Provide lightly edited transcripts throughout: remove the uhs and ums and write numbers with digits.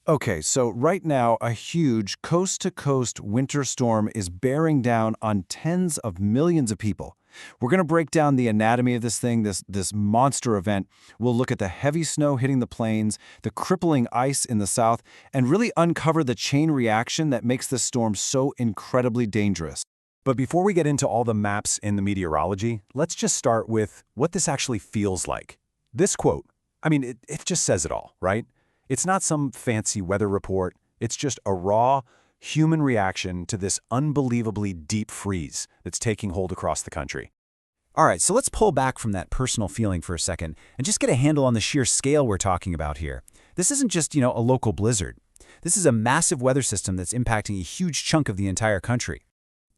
Okay, so right now, a huge coast-to-coast winter storm is bearing down on tens of millions of people. We're going to break down the anatomy of this thing, this monster event. We'll look at the heavy snow hitting the plains, the crippling ice in the south, and really uncover the chain reaction that makes this storm so incredibly dangerous. But before we get into all the maps in the meteorology, let's just start with what this actually feels like. This quote, it just says it all, right? It's not some fancy weather report. It's just a raw, human reaction to this unbelievably deep freeze that's taking hold across the country. All right, so let's pull back from that personal feeling for a second and just get a handle on the sheer scale we're talking about here. This isn't just, a local blizzard. This is a massive weather system that's impacting a huge chunk of the entire country.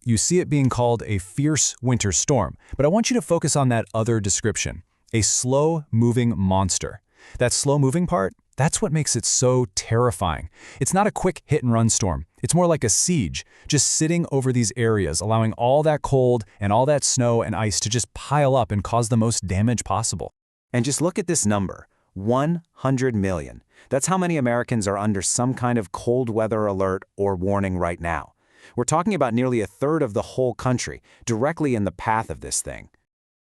You see it being called a fierce winter storm, but I want you to focus on that other description, a slow-moving monster. That slow-moving part, that's what makes it so terrifying. It's not a quick hit-and-run storm. It's more like a siege, just sitting over these areas, allowing all that cold and all that snow and ice to just pile up and cause the most damage possible. And just look at this number, 100 million. That's how many Americans are under some kind of cold weather alert or warning right now. We're talking about nearly a third of the whole country, directly in the path of this thing.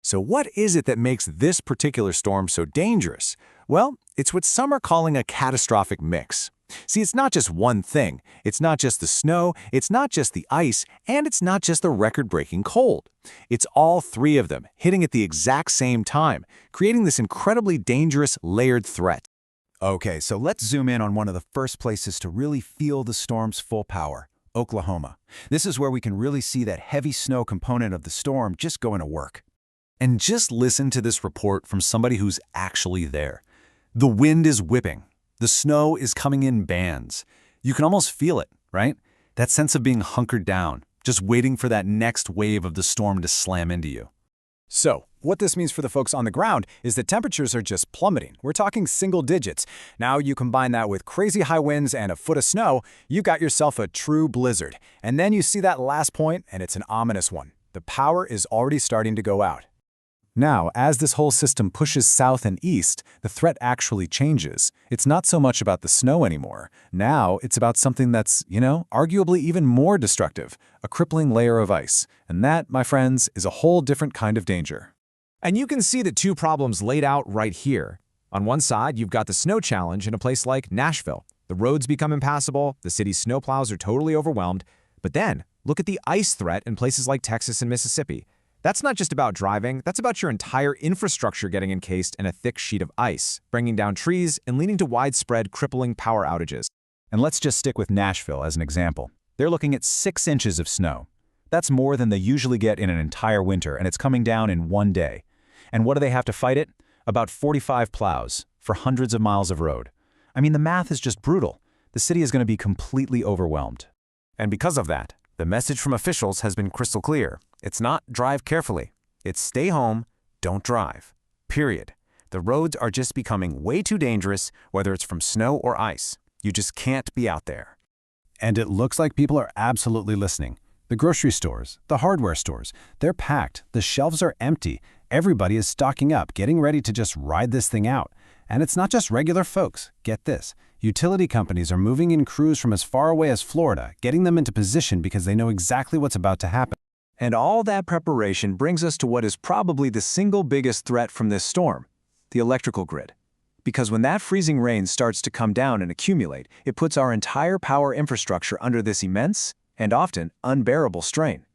So what is it that makes this particular storm so dangerous? Well, it's what some are calling a catastrophic mix. See, it's not just one thing. It's not just the snow, it's not just the ice, and it's not just the record-breaking cold. It's all three of them hitting at the exact same time, creating this incredibly dangerous layered threat. Okay, so let's zoom in on one of the first places to really feel the storm's full power, Oklahoma. This is where we can really see that heavy snow component of the storm just going to work. And just listen to this report from somebody who's actually there. The wind is whipping. The snow is coming in bands. You can almost feel it, right? That sense of being hunkered down, just waiting for that next wave of the storm to slam into you. So, what this means for the folks on the ground is that temperatures are just plummeting. We're talking single digits. Now you combine that with crazy high winds and a foot of snow, you got yourself a true blizzard. And then you see that last point, and it's an ominous one. The power is already starting to go out. Now, as this whole system pushes south and east, the threat actually changes. It's not so much about the snow anymore. Now, it's about something that's, arguably even more destructive, a crippling layer of ice. And that, my friends, is a whole different kind of danger. And you can see the two problems laid out right here. On one side, you've got the snow challenge in a place like Nashville. The roads become impassable, the city's snowplows are totally overwhelmed. But then, look at the ice threat in places like Texas and Mississippi. That's not just about driving, that's about your entire infrastructure getting encased in a thick sheet of ice, bringing down trees and leading to widespread crippling power outages. And let's just stick with Nashville as an example. They're looking at 6 inches of snow. That's more than they usually get in an entire winter, and it's coming down in one day. And what do they have to fight it? About 45 plows for hundreds of miles of road. The math is just brutal. The city is going to be completely overwhelmed. And because of that, the message from officials has been crystal clear. It's not drive carefully. It's stay home, don't drive. Period. The roads are just becoming way too dangerous, whether it's from snow or ice. You just can't be out there. And it looks like people are absolutely listening. The grocery stores, the hardware stores, they're packed. The shelves are empty. Everybody is stocking up, getting ready to just ride this thing out. And it's not just regular folks. Get this. Utility companies are moving in crews from as far away as Florida, getting them into position because they know exactly what's about to happen. And all that preparation brings us to what is probably the single biggest threat from this storm, the electrical grid. Because when that freezing rain starts to come down and accumulate, it puts our entire power infrastructure under this immense and often unbearable strain.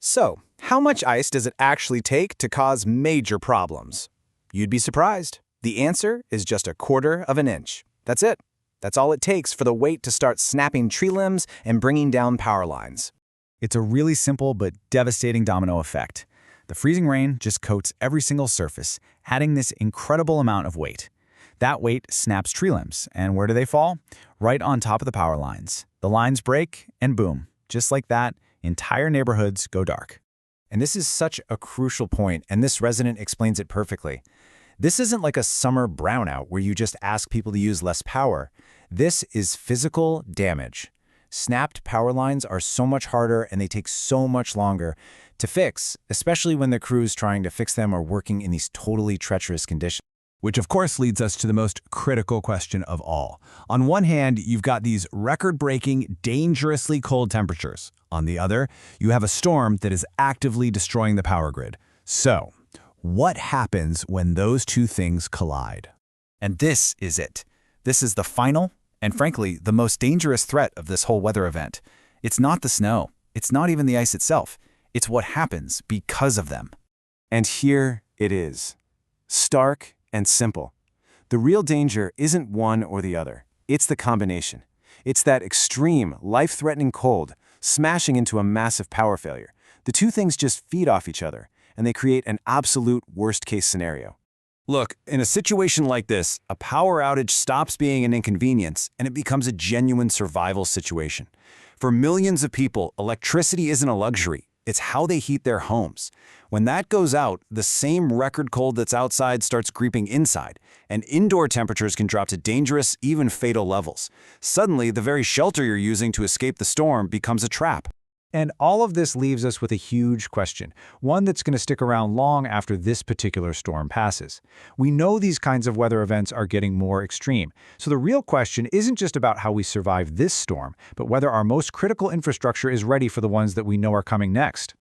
So, how much ice does it actually take to cause major problems? You'd be surprised. The answer is just 1/4 of an inch. That's it. That's all it takes for the weight to start snapping tree limbs and bringing down power lines. It's a really simple but devastating domino effect. The freezing rain just coats every single surface, adding this incredible amount of weight. That weight snaps tree limbs, and where do they fall? Right on top of the power lines. The lines break, and boom, just like that, entire neighborhoods go dark. And this is such a crucial point, and this resident explains it perfectly. This isn't like a summer brownout where you just ask people to use less power. This is physical damage. Snapped power lines are so much harder and they take so much longer to fix, especially when the crews trying to fix them are working in these totally treacherous conditions. Which of course leads us to the most critical question of all. On one hand, you've got these record-breaking, dangerously cold temperatures. On the other, you have a storm that is actively destroying the power grid. So, what happens when those two things collide? And this is it. This is the final, and frankly, the most dangerous threat of this whole weather event. It's not the snow. It's not even the ice itself. It's what happens because of them. And here it is. Stark and simple. The real danger isn't one or the other. It's the combination. It's that extreme, life-threatening cold smashing into a massive power failure. The two things just feed off each other, and they create an absolute worst-case scenario. Look, in a situation like this, a power outage stops being an inconvenience and it becomes a genuine survival situation. For millions of people, electricity isn't a luxury. It's how they heat their homes. When that goes out, the same record cold that's outside starts creeping inside, and indoor temperatures can drop to dangerous, even fatal levels. Suddenly, the very shelter you're using to escape the storm becomes a trap. And all of this leaves us with a huge question, one that's going to stick around long after this particular storm passes. We know these kinds of weather events are getting more extreme, so the real question isn't just about how we survive this storm, but whether our most critical infrastructure is ready for the ones that we know are coming next.